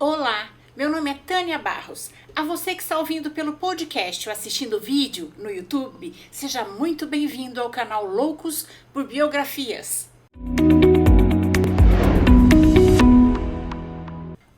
Olá, meu nome é Tânia Barros. A você que está ouvindo pelo podcast ou assistindo o vídeo no YouTube, seja muito bem-vindo ao canal Loucos por Biografias.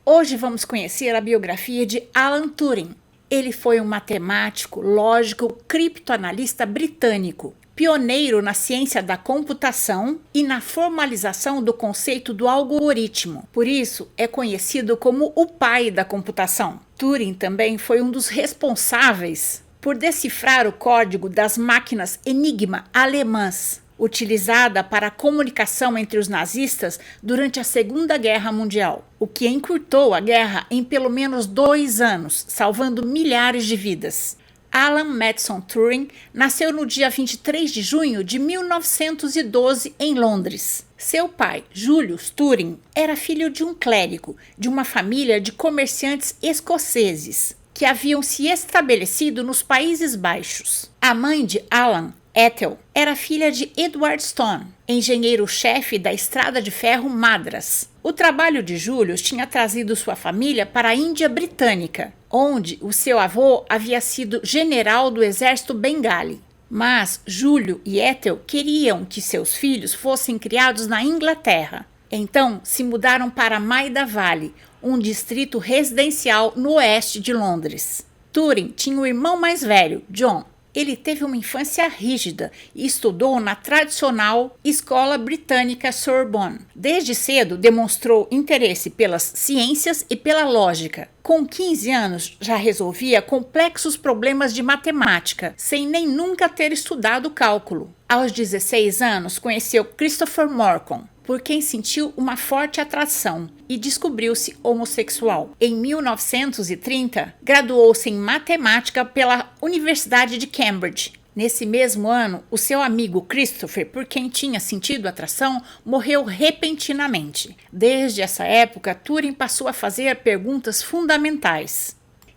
Hoje vamos conhecer a biografia de Alan Turing. Ele foi um matemático, lógico, criptoanalista britânico, pioneiro na ciência da computação e na formalização do conceito do algoritmo. Por isso, é conhecido como o pai da computação. Turing também foi um dos responsáveis por decifrar o código das máquinas Enigma alemãs, utilizada para a comunicação entre os nazistas durante a Segunda Guerra Mundial, o que encurtou a guerra em pelo menos 2 anos, salvando milhares de vidas. Alan Matson Turing nasceu no dia 23 de junho de 1912 em Londres. Seu pai, Julius Turing, era filho de um clérigo de uma família de comerciantes escoceses que haviam se estabelecido nos Países Baixos. A mãe de Alan, Ethel, era filha de Edward Stone, engenheiro-chefe da Estrada de Ferro Madras. O trabalho de Julius tinha trazido sua família para a Índia Britânica, onde o seu avô havia sido general do exército bengali. Mas Júlio e Ethel queriam que seus filhos fossem criados na Inglaterra. Então se mudaram para Maida Vale, um distrito residencial no oeste de Londres. Turing tinha um irmão mais velho, John. Ele teve uma infância rígida e estudou na tradicional escola britânica Sorbonne. Desde cedo demonstrou interesse pelas ciências e pela lógica. Com 15 anos já resolvia complexos problemas de matemática, sem nem nunca ter estudado cálculo. Aos 16 anos conheceu Christopher Morcom, por quem sentiu uma forte atração e descobriu-se homossexual. Em 1930, graduou-se em matemática pela Universidade de Cambridge. Nesse mesmo ano, o seu amigo Christopher, por quem tinha sentido atração, morreu repentinamente. Desde essa época, Turing passou a fazer perguntas fundamentais.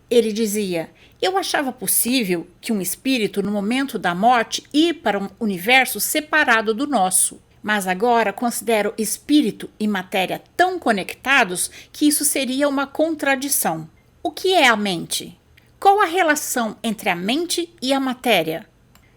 Ele dizia: "Eu achava possível que um espírito, no momento da morte, ir para um universo separado do nosso. Mas agora considero espírito e matéria tão conectados que isso seria uma contradição. O que é a mente? Qual a relação entre a mente e a matéria?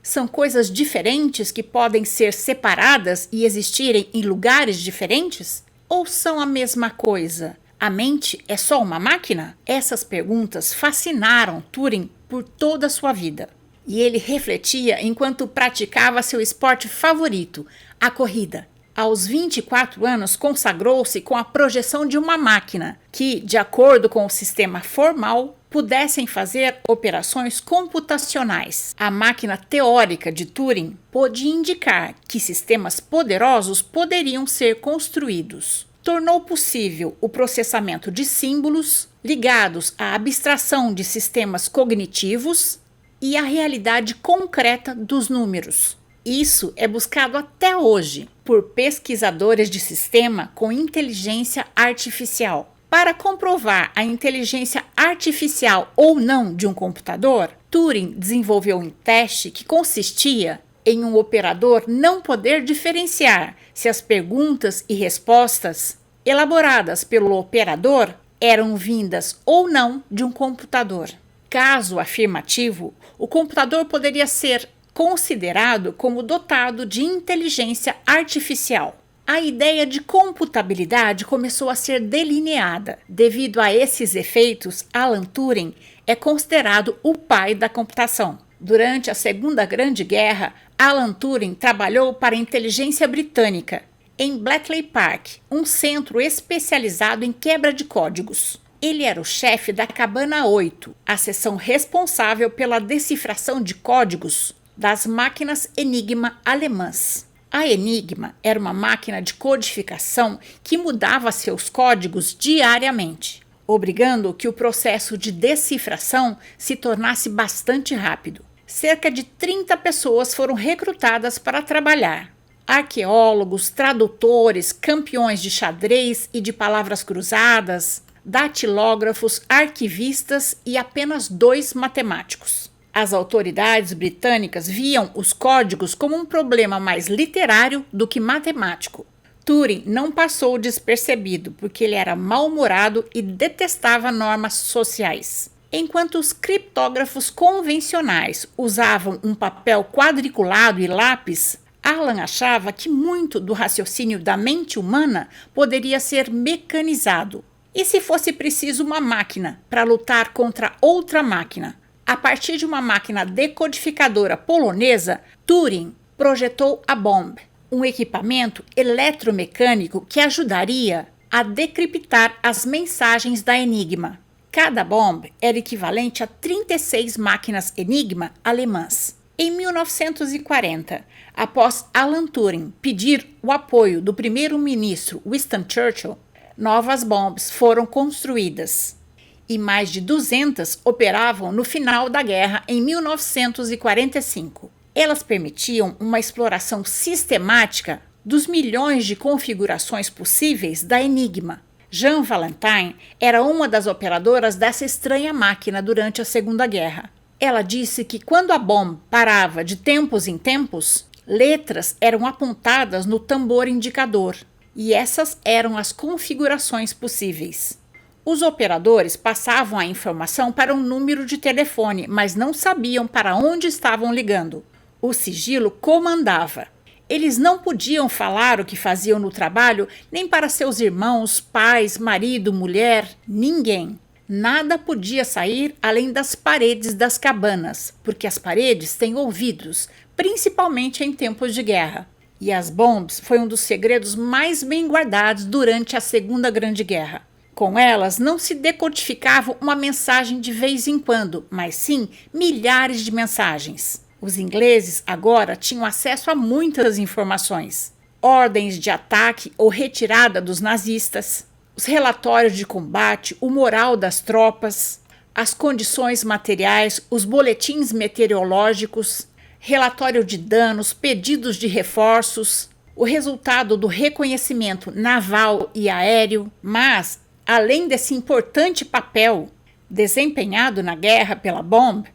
São coisas diferentes que podem ser separadas e existirem em lugares diferentes? Ou são a mesma coisa? A mente é só uma máquina?" Essas perguntas fascinaram Turing por toda a sua vida. E ele refletia enquanto praticava seu esporte favorito, a corrida. Aos 24 anos, consagrou-se com a projeção de uma máquina que, de acordo com o sistema formal, pudessem fazer operações computacionais. A máquina teórica de Turing pôde indicar que sistemas poderosos poderiam ser construídos. Tornou possível o processamento de símbolos ligados à abstração de sistemas cognitivos e a realidade concreta dos números. Isso é buscado até hoje por pesquisadores de sistema com inteligência artificial. Para comprovar a inteligência artificial ou não de um computador, Turing desenvolveu um teste que consistia em um operador não poder diferenciar se as perguntas e respostas elaboradas pelo operador eram vindas ou não de um computador. Caso afirmativo, o computador poderia ser considerado como dotado de inteligência artificial. A ideia de computabilidade começou a ser delineada. Devido a esses efeitos, Alan Turing é considerado o pai da computação. Durante a Segunda Grande Guerra, Alan Turing trabalhou para a inteligência britânica em Bletchley Park, um centro especializado em quebra de códigos. Ele era o chefe da Cabana 8, a seção responsável pela decifração de códigos das máquinas Enigma alemãs. A Enigma era uma máquina de codificação que mudava seus códigos diariamente, obrigando que o processo de decifração se tornasse bastante rápido. Cerca de 30 pessoas foram recrutadas para trabalhar. Arqueólogos, tradutores, campeões de xadrez e de palavras cruzadas, datilógrafos, arquivistas e apenas 2 matemáticos. As autoridades britânicas viam os códigos como um problema mais literário do que matemático. Turing não passou despercebido porque ele era mal-humorado e detestava normas sociais. Enquanto os criptógrafos convencionais usavam um papel quadriculado e lápis, Alan achava que muito do raciocínio da mente humana poderia ser mecanizado. E se fosse preciso uma máquina para lutar contra outra máquina? A partir de uma máquina decodificadora polonesa, Turing projetou a Bomb, um equipamento eletromecânico que ajudaria a decriptar as mensagens da Enigma. Cada Bomb era equivalente a 36 máquinas Enigma alemãs. Em 1940, após Alan Turing pedir o apoio do primeiro-ministro Winston Churchill, novas bombas foram construídas e mais de 200 operavam no final da guerra em 1945. Elas permitiam uma exploração sistemática dos milhões de configurações possíveis da Enigma. Jean Valentine era uma das operadoras dessa estranha máquina durante a Segunda Guerra. Ela disse que quando a bomba parava de tempos em tempos, letras eram apontadas no tambor indicador, e essas eram as configurações possíveis. Os operadores passavam a informação para um número de telefone, mas não sabiam para onde estavam ligando. O sigilo comandava. Eles não podiam falar o que faziam no trabalho nem para seus irmãos, pais, marido, mulher, ninguém. Nada podia sair além das paredes das cabanas, porque as paredes têm ouvidos, principalmente em tempos de guerra. E as bombas foi um dos segredos mais bem guardados durante a Segunda Grande Guerra. Com elas não se decodificava uma mensagem de vez em quando, mas sim milhares de mensagens. Os ingleses agora tinham acesso a muitas informações: ordens de ataque ou retirada dos nazistas, os relatórios de combate, o moral das tropas, as condições materiais, os boletins meteorológicos, relatório de danos, pedidos de reforços, o resultado do reconhecimento naval e aéreo. Mas, além desse importante papel desempenhado na guerra pela Bomb,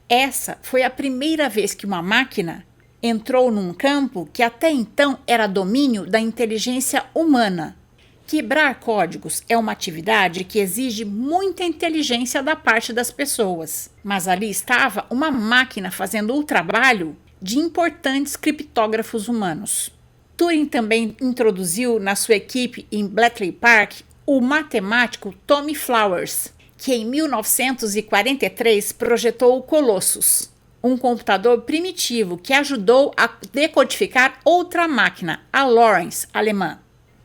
essa foi a primeira vez que uma máquina entrou num campo que até então era domínio da inteligência humana. Quebrar códigos é uma atividade que exige muita inteligência da parte das pessoas, mas ali estava uma máquina fazendo o trabalho de importantes criptógrafos humanos. Turing também introduziu na sua equipe em Bletchley Park o matemático Tommy Flowers, que em 1943 projetou o Colossus, um computador primitivo que ajudou a decodificar outra máquina, a Lawrence, alemã.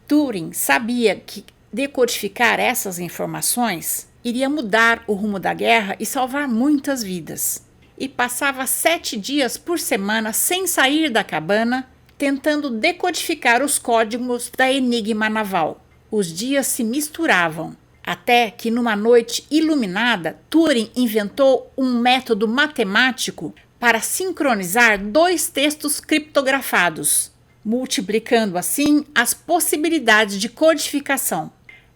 Turing sabia que decodificar essas informações iria mudar o rumo da guerra e salvar muitas vidas. E passava 7 dias por semana sem sair da cabana, tentando decodificar os códigos da Enigma naval. Os dias se misturavam, até que numa noite iluminada, Turing inventou um método matemático para sincronizar 2 textos criptografados, multiplicando assim as possibilidades de codificação.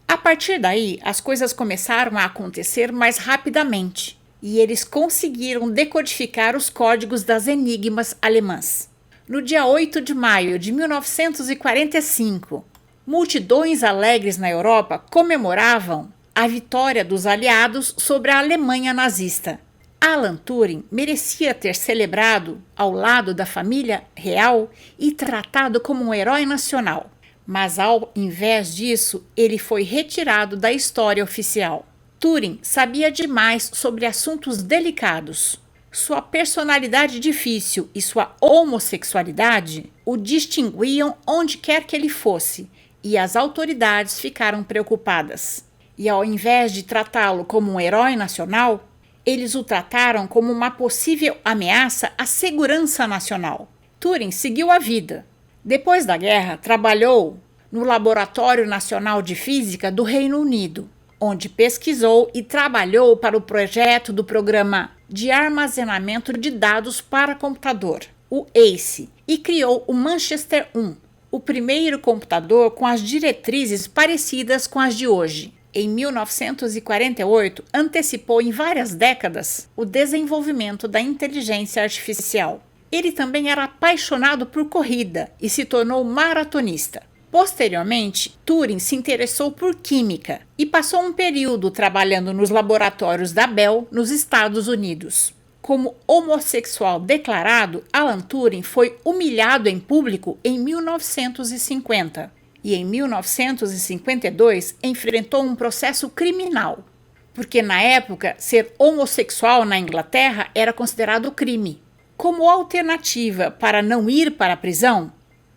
A partir daí, as coisas começaram a acontecer mais rapidamente, e eles conseguiram decodificar os códigos das enigmas alemãs. No dia 8 de maio de 1945, multidões alegres na Europa comemoravam a vitória dos aliados sobre a Alemanha nazista. Alan Turing merecia ter celebrado ao lado da família real e tratado como um herói nacional, mas ao invés disso, ele foi retirado da história oficial. Turing sabia demais sobre assuntos delicados. Sua personalidade difícil e sua homossexualidade o distinguiam onde quer que ele fosse, e as autoridades ficaram preocupadas. E ao invés de tratá-lo como um herói nacional, eles o trataram como uma possível ameaça à segurança nacional. Turing seguiu a vida. Depois da guerra, trabalhou no Laboratório Nacional de Física do Reino Unido, onde pesquisou e trabalhou para o projeto do Programa de Armazenamento de Dados para Computador, o ACE, e criou o Manchester I, o primeiro computador com as diretrizes parecidas com as de hoje. Em 1948, antecipou em várias décadas o desenvolvimento da inteligência artificial. Ele também era apaixonado por corrida e se tornou maratonista. Posteriormente, Turing se interessou por química e passou um período trabalhando nos laboratórios da Bell, nos Estados Unidos. Como homossexual declarado, Alan Turing foi humilhado em público em 1950 e em 1952 enfrentou um processo criminal, porque na época ser homossexual na Inglaterra era considerado crime. Como alternativa para não ir para a prisão,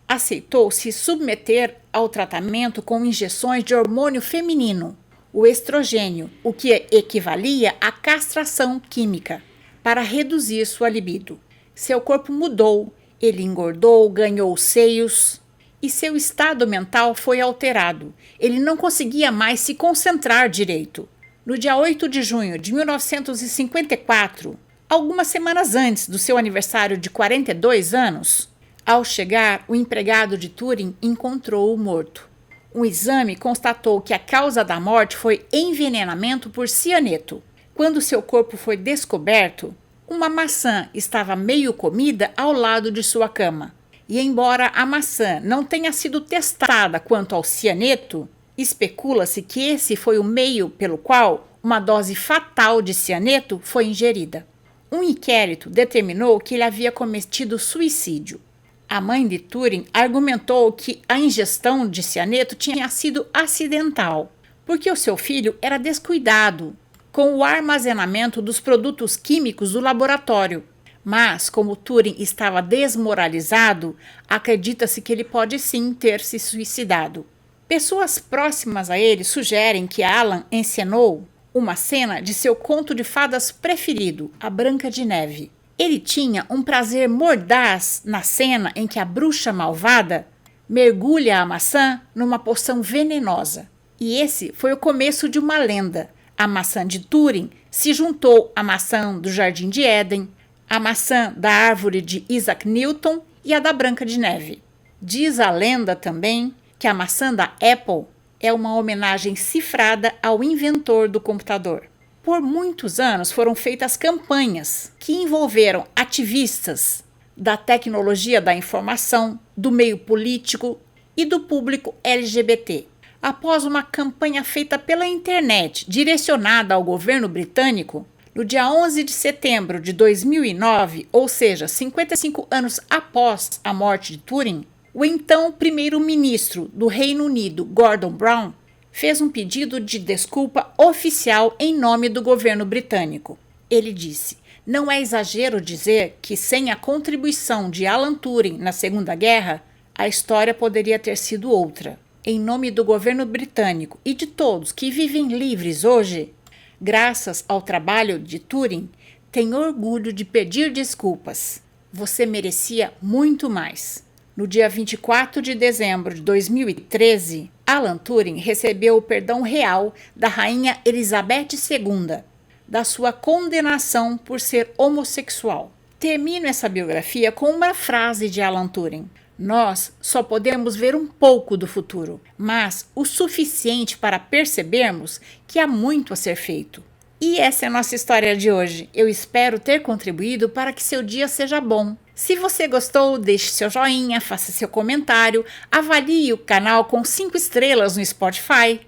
aceitou se submeter ao tratamento com injeções de hormônio feminino, o estrogênio, o que equivalia à castração química, para reduzir sua libido. Seu corpo mudou, ele engordou, ganhou seios e seu estado mental foi alterado. Ele não conseguia mais se concentrar direito. No dia 8 de junho de 1954, algumas semanas antes do seu aniversário de 42 anos, ao chegar, o empregado de Turing encontrou-o morto. Um exame constatou que a causa da morte foi envenenamento por cianeto. Quando seu corpo foi descoberto, uma maçã estava meio comida ao lado de sua cama. E embora a maçã não tenha sido testada quanto ao cianeto, especula-se que esse foi o meio pelo qual uma dose fatal de cianeto foi ingerida. Um inquérito determinou que ele havia cometido suicídio. A mãe de Turing argumentou que a ingestão de cianeto tinha sido acidental, porque o seu filho era descuidado com o armazenamento dos produtos químicos do laboratório. Mas, como Turing estava desmoralizado, acredita-se que ele pode sim ter se suicidado. Pessoas próximas a ele sugerem que Alan encenou uma cena de seu conto de fadas preferido, A Branca de Neve. Ele tinha um prazer mordaz na cena em que a bruxa malvada mergulha a maçã numa poção venenosa. E esse foi o começo de uma lenda. A maçã de Turing se juntou à maçã do Jardim de Éden, a maçã da árvore de Isaac Newton e a da Branca de Neve. Diz a lenda também que a maçã da Apple é uma homenagem cifrada ao inventor do computador. Por muitos anos foram feitas campanhas que envolveram ativistas da tecnologia da informação, do meio político e do público LGBT. Após uma campanha feita pela internet direcionada ao governo britânico, no dia 11 de setembro de 2009, ou seja, 55 anos após a morte de Turing, o então primeiro-ministro do Reino Unido, Gordon Brown, fez um pedido de desculpa oficial em nome do governo britânico. Ele disse: "Não é exagero dizer que sem a contribuição de Alan Turing na Segunda Guerra, a história poderia ter sido outra. Em nome do governo britânico e de todos que vivem livres hoje, graças ao trabalho de Turing, tenho orgulho de pedir desculpas. Você merecia muito mais." No dia 24 de dezembro de 2013, Alan Turing recebeu o perdão real da rainha Elizabeth II, da sua condenação por ser homossexual. Termino essa biografia com uma frase de Alan Turing: "Nós só podemos ver um pouco do futuro, mas o suficiente para percebermos que há muito a ser feito." E essa é a nossa história de hoje. Eu espero ter contribuído para que seu dia seja bom. Se você gostou, deixe seu joinha, faça seu comentário, avalie o canal com 5 estrelas no Spotify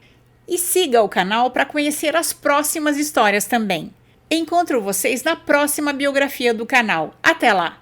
e siga o canal para conhecer as próximas histórias também. Encontro vocês na próxima biografia do canal. Até lá!